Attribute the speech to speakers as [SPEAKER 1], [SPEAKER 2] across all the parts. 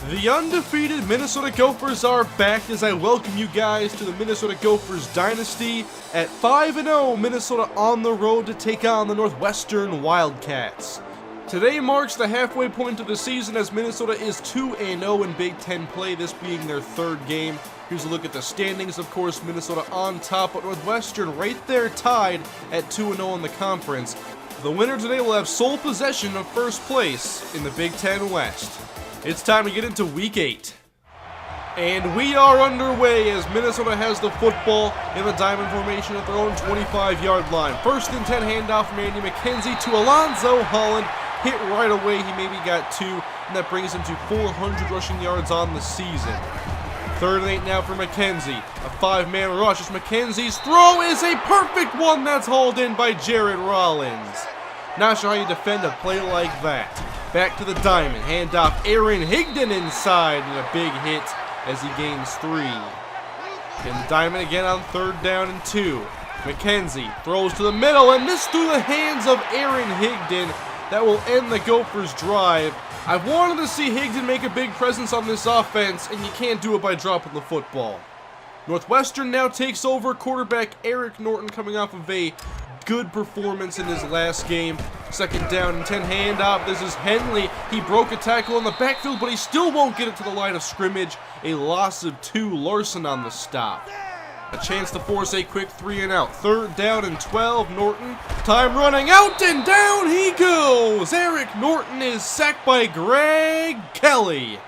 [SPEAKER 1] The undefeated Minnesota Gophers are back as I welcome you guys to the Minnesota Gophers Dynasty at 5-0, Minnesota on the road to take on the Northwestern Wildcats. Today marks the halfway point of the season as Minnesota is 2-0 in Big Ten play, this being their third game. Here's a look at the standings. Of course, Minnesota on top, but Northwestern right there tied at 2-0 in the conference. The winner today will have sole possession of first place in the Big Ten West. It's time to get into Week 8. And we are underway as Minnesota has the football in the diamond formation at their own 25-yard line. First and 10 handoff from Andy McKenzie to Alonzo Holland. Hit right away, he maybe got 2, and that brings him to 400 rushing yards on the season. Third and 8 now for McKenzie. A 5-man rush as McKenzie's throw is a perfect one that's hauled in by Jared Rollins. Not sure how you defend a play like that. Back to the diamond, handoff Aaron Higdon inside, and a big hit as he gains 3. And the diamond again on third down and 2. McKenzie throws to the middle, and this through the hands of Aaron Higdon. That will end the Gophers' drive. I've wanted to see Higdon make a big presence on this offense, and you can't do it by dropping the football. Northwestern now takes over, quarterback Eric Norton coming off of a good performance in his last game. Second down and 10 handoff. This is Henley. He broke a tackle in the backfield, but he still won't get it to the line of scrimmage. A loss of 2. Larson on the stop. A chance to force a quick 3 and out. Third down and 12. Norton. Time running out and down he goes. Eric Norton is sacked by Greg Kelly.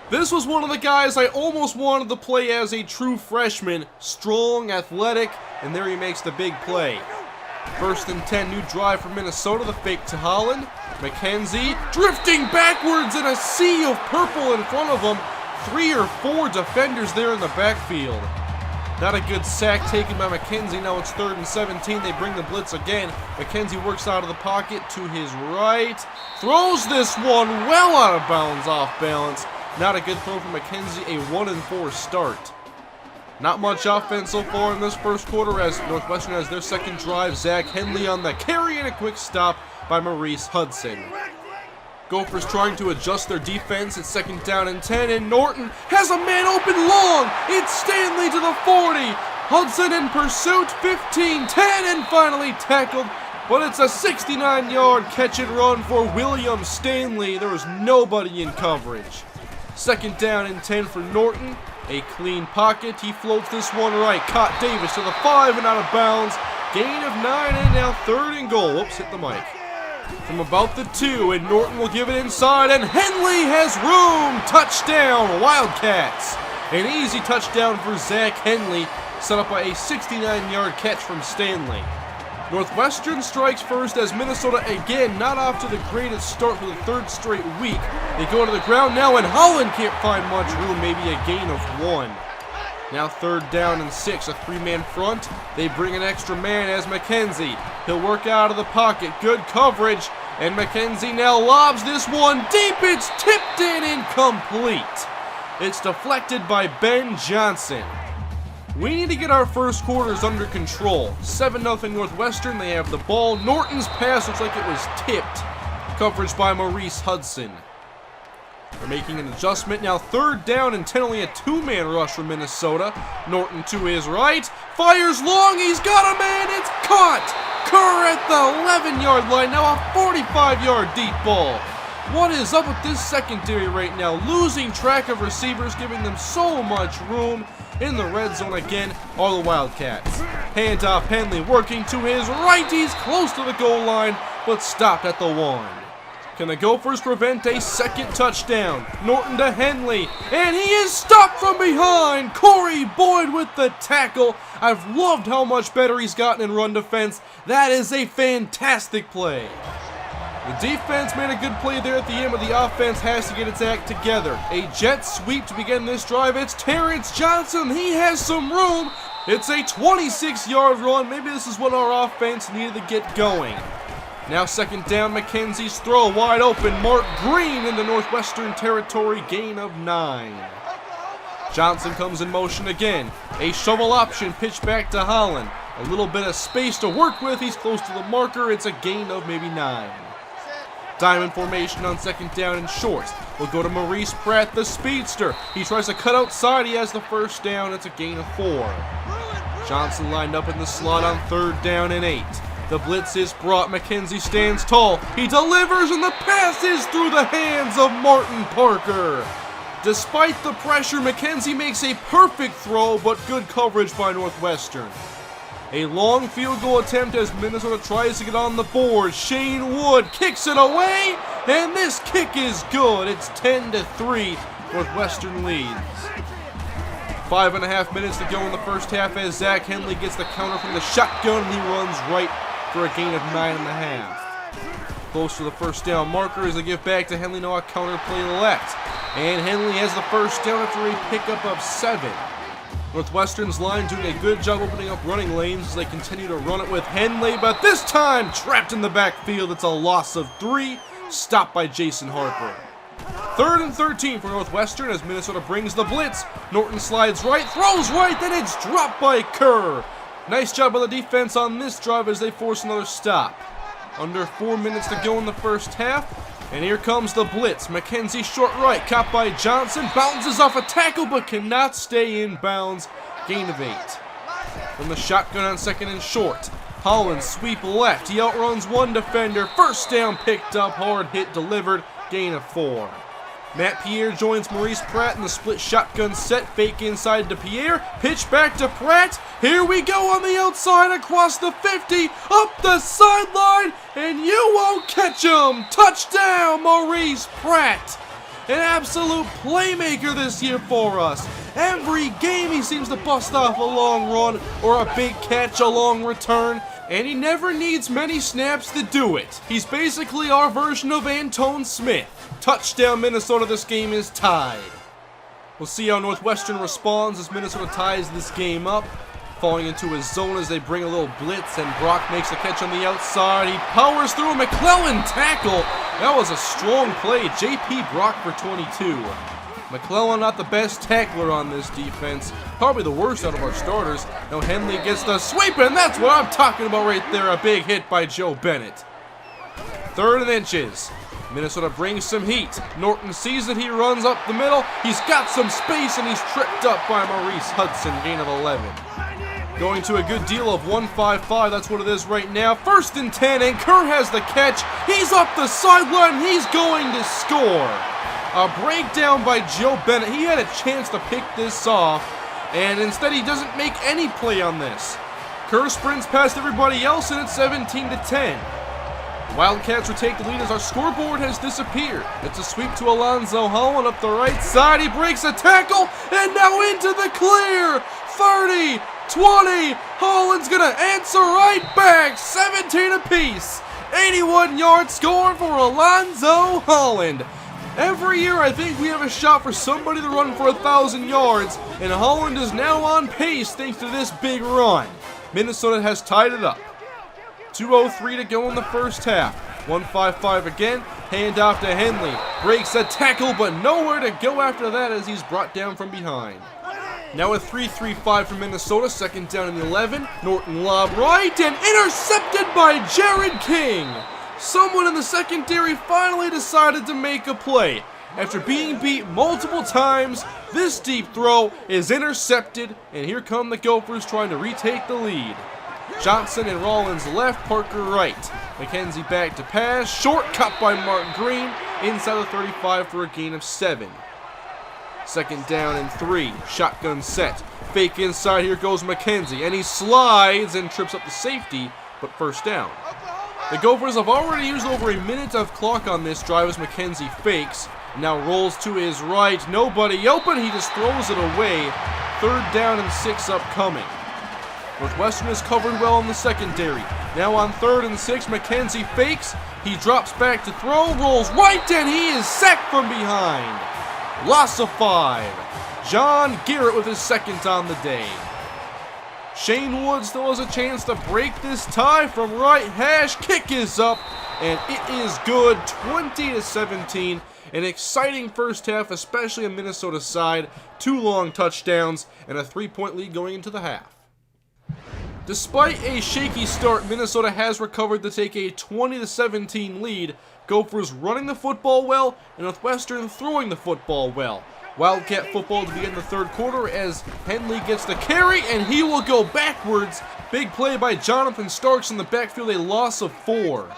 [SPEAKER 1] This was one of the guys I almost wanted to play as a true freshman. Strong, athletic, and there he makes the big play. First and 10, new drive for Minnesota, the fake to Holland. McKenzie drifting backwards in a sea of purple in front of him. 3 or 4 defenders there in the backfield. Not a good sack taken by McKenzie. Now it's 3rd and 17. They bring the blitz again. McKenzie works out of the pocket to his right. Throws this one well out of bounds, off balance. Not a good throw from McKenzie. A 1-4 start. Not much offense so far in this first quarter as Northwestern has their second drive. Zach Henley on the carry and a quick stop by Maurice Hudson. Gophers trying to adjust their defense. It's second down and 10, and Norton has a man open long. It's Stanley to the 40. Hudson in pursuit, 15, 10, and finally tackled. But it's a 69-yard catch and run for William Stanley. There was nobody in coverage. Second down and 10 for Norton. A clean pocket. He floats this one right. Caught Davis to the 5 and out of bounds. Gain of 9 and now 3rd and goal. Whoops, hit the mic. From about the 2, and Norton will give it inside, and Henley has room. Touchdown, Wildcats. An easy touchdown for Zach Henley, set up by a 69-yard catch from Stanley. Northwestern strikes first as Minnesota again not off to the greatest start for the 3rd straight week. They go to the ground now, and Holland can't find much room, maybe a gain of 1. Now 3rd down and 6, a 3-man front. They bring an extra man as McKenzie. He'll work out of the pocket, good coverage, and McKenzie now lobs this one deep. It's tipped in, incomplete. It's deflected by Ben Johnson. We need to get our first quarters under control. 7-0 Northwestern, they have the ball. Norton's pass looks like it was tipped. Coverage by Maurice Hudson. They're making an adjustment. Now 3rd down and 10, only a 2-man rush for Minnesota. Norton to his right. Fires long, he's got a man, it's caught! Kerr at the 11-yard line, now a 45-yard deep ball. What is up with this secondary right now? Losing track of receivers, giving them so much room. In the red zone again are the Wildcats. Handoff Henley working to his right. He's close to the goal line, but stopped at the 1. Can the Gophers prevent a second touchdown? Norton to Henley, and he is stopped from behind. Corey Boyd with the tackle. I've loved how much better he's gotten in run defense. That is a fantastic play. The defense made a good play there at the end, but the offense has to get its act together. A jet sweep to begin this drive. It's Terrence Johnson. He has some room. It's a 26-yard run. Maybe this is what our offense needed to get going. Now 2nd down, McKenzie's throw wide open. Mark Green into Northwestern territory, gain of 9. Johnson comes in motion again. A shovel option pitched back to Holland. A little bit of space to work with. He's close to the marker. It's a gain of maybe 9. Diamond formation on second down and short. We'll go to Maurice Pratt, the speedster. He tries to cut outside. He has the first down. It's a gain of 4. Johnson lined up in the slot on third down and 8. The blitz is brought. McKenzie stands tall. He delivers, and the pass is through the hands of Martin Parker. Despite the pressure, McKenzie makes a perfect throw, but good coverage by Northwestern. A long field goal attempt as Minnesota tries to get on the board. Shane Wood kicks it away, and this kick is good. It's 10-3. Northwestern leads. 5.5 minutes to go in the first half as Zach Henley gets the counter from the shotgun, and he runs right for a gain of 9.5. Close to the first down marker as they give back to Henley. Now a counter play left. And Henley has the first down after a pickup of 7. Northwestern's line doing a good job opening up running lanes as they continue to run it with Henley, but this time trapped in the backfield. It's a loss of 3, stopped by Jason Harper. 3rd and 13 for Northwestern as Minnesota brings the blitz. Norton slides right, throws right, then it's dropped by Kerr. Nice job by the defense on this drive as they force another stop. Under 4 minutes to go in the first half. And here comes the blitz. McKenzie short right, caught by Johnson, bounces off a tackle but cannot stay in bounds. Gain of 8. From the shotgun on second and short. Holland sweep left. He outruns one defender. First down picked up, hard hit delivered. Gain of 4. Matt Pierre joins Maurice Pratt in the split shotgun set. Fake inside to Pierre. Pitch back to Pratt. Here we go on the outside across the 50. Up the sideline. And you won't catch him. Touchdown, Maurice Pratt. An absolute playmaker this year for us. Every game he seems to bust off a long run or a big catch, a long return. And he never needs many snaps to do it. He's basically our version of Antone Smith. Touchdown, Minnesota. This game is tied. We'll see how Northwestern responds as Minnesota ties this game up. Falling into his zone as they bring a little blitz, and Brock makes the catch on the outside. He powers through a McClellan tackle. That was a strong play. J.P. Brock for 22. McClellan not the best tackler on this defense. Probably the worst out of our starters. Now Henley gets the sweep, and that's what I'm talking about right there. A big hit by Joe Bennett. 3rd and inches. Minnesota brings some heat. Norton sees it. He runs up the middle. He's got some space, and he's tripped up by Maurice Hudson. Gain of 11. Going to a good deal of 1-5-5. That's what it is right now. 1st and 10, and Kerr has the catch. He's up the sideline. He's going to score. A breakdown by Joe Bennett. He had a chance to pick this off, and instead he doesn't make any play on this. Kerr sprints past everybody else, and it's 17-10. Wildcats will take the lead as our scoreboard has disappeared. It's a sweep to Alonzo Holland up the right side. He breaks a tackle, and now into the clear. 30, 20. Holland's going to answer right back. 17 apiece. 81-yard score for Alonzo Holland. Every year I think we have a shot for somebody to run for 1,000 yards, and Holland is now on pace thanks to this big run. Minnesota has tied it up. 2:03 to go in the first half. 1-5-5 again. Handoff to Henley. Breaks a tackle, but nowhere to go after that as he's brought down from behind. Now a 3-3-5 for Minnesota. 2nd down and 11. Norton lob right and intercepted by Jared King. Someone in the secondary finally decided to make a play. After being beat multiple times, this deep throw is intercepted, and here come the Gophers trying to retake the lead. Johnson and Rollins left, Parker right. McKenzie back to pass, short cut by Martin Green, inside the 35 for a gain of 7. 2nd down and 3, shotgun set. Fake inside, here goes McKenzie, and he slides and trips up the safety, but first down. The Gophers have already used over a minute of clock on this drive as McKenzie fakes. Now rolls to his right, nobody open, he just throws it away. 3rd down and 6 upcoming. Northwestern is covered well in the secondary. Now on 3rd and 6, McKenzie fakes. He drops back to throw, rolls right, and he is sacked from behind. Loss of 5. John Garrett with his 2nd on the day. Shane Wood still has a chance to break this tie from right hash. Kick is up, and it is good. 20-17. An exciting first half, especially on Minnesota's side. 2 long touchdowns, and a 3-point lead going into the half. Despite a shaky start, Minnesota has recovered to take a 20-17 lead. Gophers running the football well, and Northwestern throwing the football well. Wildcat football to begin the third quarter as Henley gets the carry, and he will go backwards. Big play by Jonathan Starks in the backfield, a loss of 4.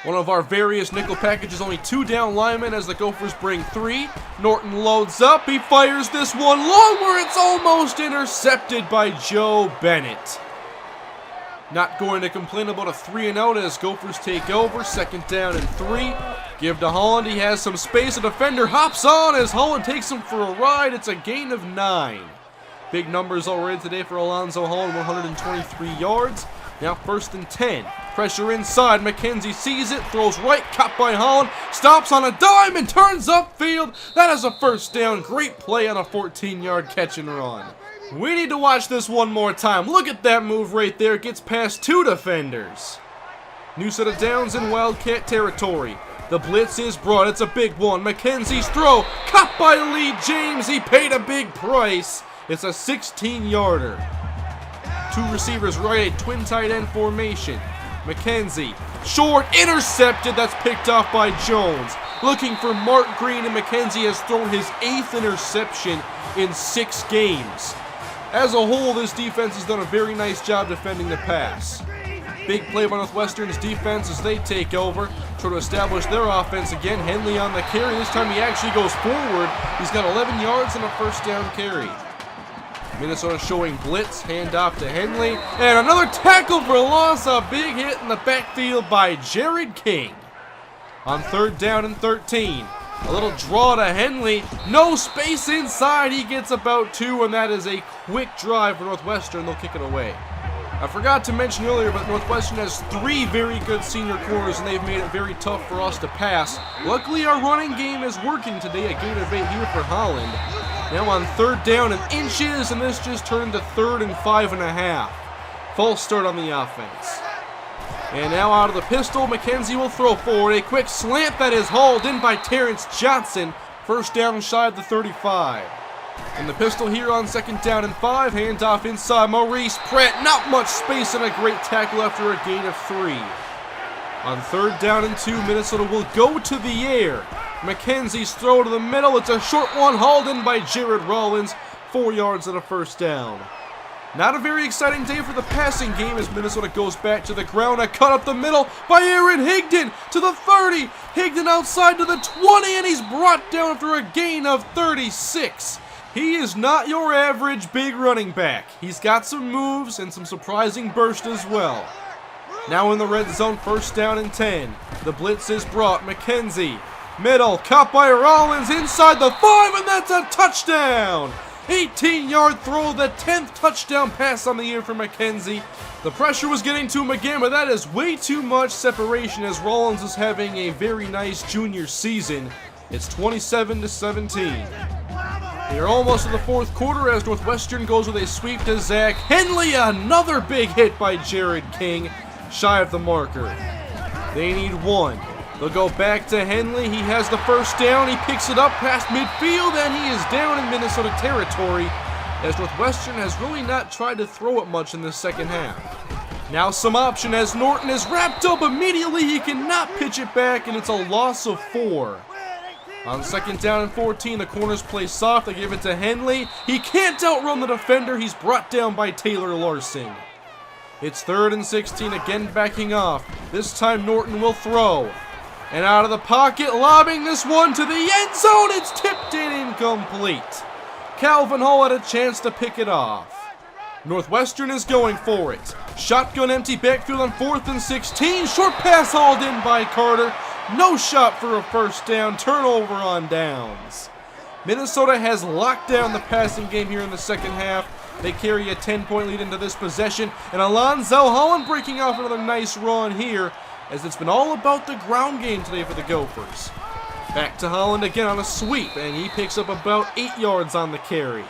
[SPEAKER 1] One of our various nickel packages, only 2 down linemen as the Gophers bring 3. Norton loads up, he fires this one long where it's almost intercepted by Joe Bennett. Not going to complain about a 3-and-out as Gophers take over, second down and 3. Give to Holland, he has some space, a defender hops on as Holland takes him for a ride, it's a gain of 9. Big numbers already today for Alonzo Holland, 123 yards. Now first and 10. Pressure inside. McKenzie sees it, throws right, caught by Holland, stops on a dime and turns upfield. That is a first down. Great play on a 14-yard catch and run. We need to watch this one more time. Look at that move right there. Gets past 2 defenders. New set of downs in Wildcat territory. The blitz is brought. It's a big one. McKenzie's throw, caught by Lee James. He paid a big price. It's a 16-yarder. 2 receivers right, a twin tight end formation. McKenzie, short, intercepted. That's picked off by Jones. Looking for Mark Green, and McKenzie has thrown his 8th interception in 6 games. As a whole, this defense has done a very nice job defending the pass. Big play by Northwestern's defense as they take over, try to establish their offense again. Henley on the carry. This time he actually goes forward. He's got 11 yards and a first down carry. Minnesota showing blitz, handoff to Henley, and another tackle for loss, a big hit in the backfield by Jared King. On third down and 13, a little draw to Henley, no space inside, he gets about 2, and that is a quick drive for Northwestern, they'll kick it away. I forgot to mention earlier, but Northwestern has 3 very good senior corners, and they've made it very tough for us to pass. Luckily, our running game is working today, a gain of 8 here for Holland. Now on third down and inches, and this just turned to 3rd and 5.5. False start on the offense. And now out of the pistol, McKenzie will throw forward. A quick slant that is hauled in by Terrence Johnson. First down shy of the 35. In the pistol here on second down and 5. Handoff inside Maurice Pratt. Not much space and a great tackle after a gain of 3. On third down and 2, Minnesota will go to the air. McKenzie's throw to the middle. It's a short one hauled in by Jared Rollins. 4 yards and a first down. Not a very exciting day for the passing game as Minnesota goes back to the ground. A cut up the middle by Aaron Higdon to the 30. Higdon outside to the 20, and he's brought down after a gain of 36. He is not your average big running back. He's got some moves and some surprising burst as well. Now in the red zone, first down and 10. The blitz is brought. McKenzie, middle, caught by Rollins inside the 5, and that's a touchdown. 18-yard throw, the 10th touchdown pass on the year for McKenzie. The pressure was getting to him again, but that is way too much separation as Rollins is having a very nice junior season. It's 27-17. We are almost to the fourth quarter as Northwestern goes with a sweep to Zach Henley. Another big hit by Jared King, shy of the marker. They need 1. They'll go back to Henley. He has the first down. He picks it up past midfield, and he is down in Minnesota territory as Northwestern has really not tried to throw it much in the second half. Now some option as Norton is wrapped up immediately. He cannot pitch it back, and it's a loss of 4. On second down and 14, the corners play soft. They give it to Henley. He can't outrun the defender. He's brought down by Taylor Larson. It's 3rd and 16, again backing off. This time Norton will throw. And out of the pocket, lobbing this one to the end zone. It's tipped in, incomplete. Calvin Hall had a chance to pick it off. Northwestern is going for it. Shotgun empty backfield on 4th and 16. Short pass hauled in by Carter. No shot for a first down. Turnover on downs. Minnesota has locked down the passing game here in the second half. They carry a 10-point lead into this possession. And Alonzo Holland breaking off another nice run here, as it's been all about the ground game today for the Gophers. Back to Holland again on a sweep, and he picks up about 8 yards on the carry.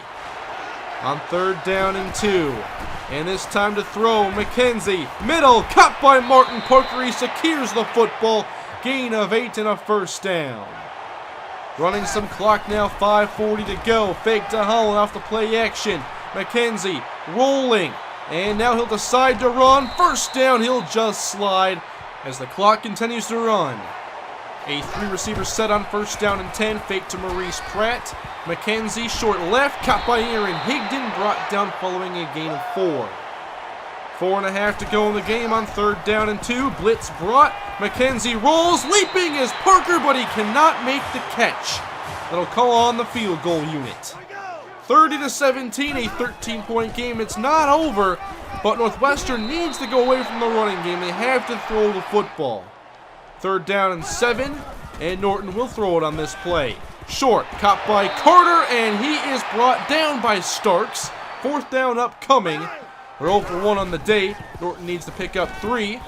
[SPEAKER 1] On third down and 2, and this time to throw, McKenzie, middle, caught by Martin Parker. He secures the football, gain of 8 and a first down. Running some clock now, 5:40 to go. Fake to Holland off the play action. McKenzie rolling, and now he'll decide to run. First down, he'll just slide as the clock continues to run. A 3-receiver set on first down and 10, fake to Maurice Pratt. McKenzie, short left, caught by Aaron Higdon, brought down following a gain of 4. 4.5 to go in the game on third down and 2. Blitz brought. McKenzie rolls, leaping is Parker, but he cannot make the catch. That'll call on the field goal unit. 30-17, a 13-point game. It's not over, but Northwestern needs to go away from the running game. They have to throw the football. Third down and 7, and Norton will throw it on this play. Short, caught by Carter, and he is brought down by Starks. Fourth down upcoming. They're 0 for 1 on the day. Norton needs to pick up 3.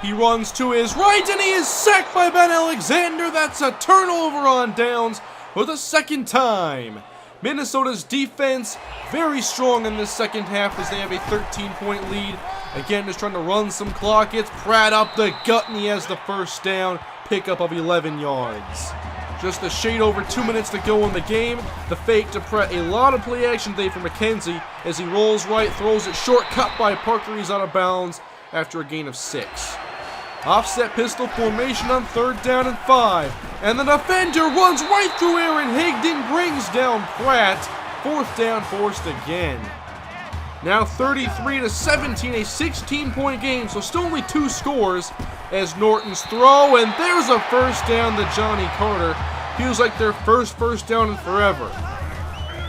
[SPEAKER 1] He runs to his right, and he is sacked by Ben Alexander. That's a turnover on downs for the second time. Minnesota's defense very strong in this second half as they have a 13-point lead. Again, just trying to run some clock. It's Pratt up the gut, and he has the first down. Pickup of 11 yards. Just a shade over 2 minutes to go in the game. The fake to Pratt. A lot of play action today for McKenzie as he rolls right, throws it short, cut by Parker. He's out of bounds after a gain of 6. Offset pistol formation on third down and 5. And the defender runs right through Aaron Higdon, brings down Pratt. Fourth down forced again. Now 33-17, a 16-point game, so still only 2 scores as Norton's throw, and there's a first down to Johnny Carter. Feels like their first down in forever.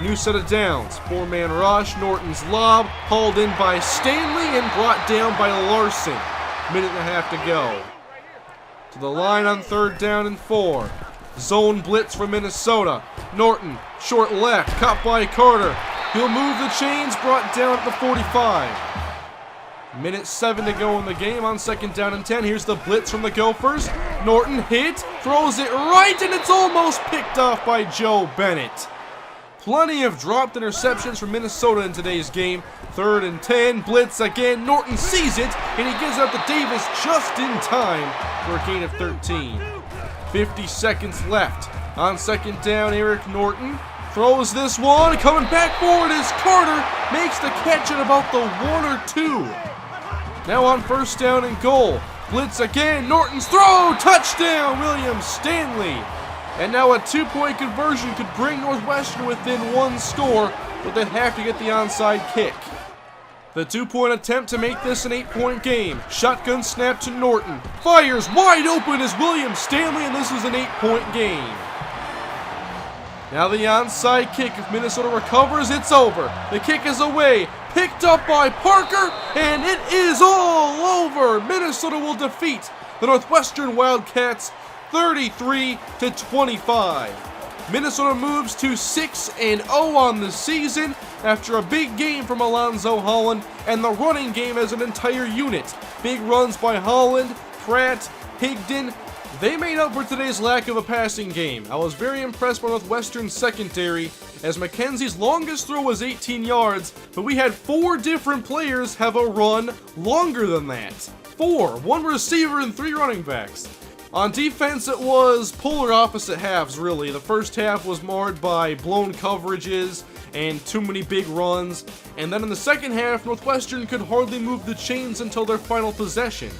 [SPEAKER 1] New set of downs, 4-man rush, Norton's lob, hauled in by Stanley and brought down by Larson. Minute and a half to go. To the line on third down and 4. Zone blitz for Minnesota. Norton, short left, caught by Carter. He'll move the chains, brought down at the 45. Minute 7 to go in the game on second down and 10. Here's the blitz from the Gophers. Norton hit, throws it right, and it's almost picked off by Joe Bennett. Plenty of dropped interceptions from Minnesota in today's game. Third and 10, blitz again. Norton sees it, and he gives out to Davis just in time for a gain of 13. 50 seconds left. On second down, Eric Norton throws this one. Coming back forward is Carter. Makes the catch at about the 1 or 2. Now on first down and goal. Blitz again. Norton's throw. Touchdown, William Stanley. And now a 2-point conversion could bring Northwestern within 1 score, but they'd have to get the onside kick. The 2-point attempt to make this an 8-point game. Shotgun snap to Norton. Fires wide open is William Stanley, and this is an 8-point game. Now the onside kick. If Minnesota recovers, it's over. The kick is away. Picked up by Parker, and it is all over. Minnesota will defeat the Northwestern Wildcats 33-25. Minnesota moves to 6-0 on the season after a big game from Alonzo Holland and the running game as an entire unit. Big runs by Holland, Pratt, Higdon. They made up for today's lack of a passing game. I was very impressed by Northwestern's secondary as McKenzie's longest throw was 18 yards, but we had 4 different players have a run longer than that. 4, 1 receiver and 3 running backs. On defense, it was polar opposite halves, really. The first half was marred by blown coverages and too many big runs. And then in the second half, Northwestern could hardly move the chains until their final possession.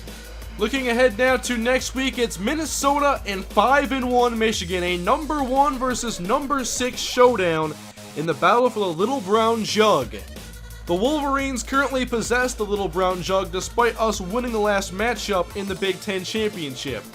[SPEAKER 1] Looking ahead now to next week, it's Minnesota and 5-1 Michigan, a number 1 versus number 6 showdown in the battle for the Little Brown Jug. The Wolverines currently possess the Little Brown Jug despite us winning the last matchup in the Big Ten Championship.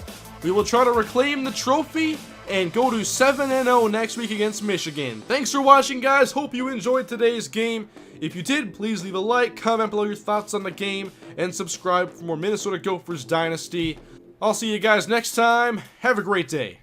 [SPEAKER 1] We will try to reclaim the trophy and go to 7-0 next week against Michigan. Thanks for watching, guys. Hope you enjoyed today's game. If you did, please leave a like, comment below your thoughts on the game, and subscribe for more Minnesota Gophers Dynasty. I'll see you guys next time. Have a great day.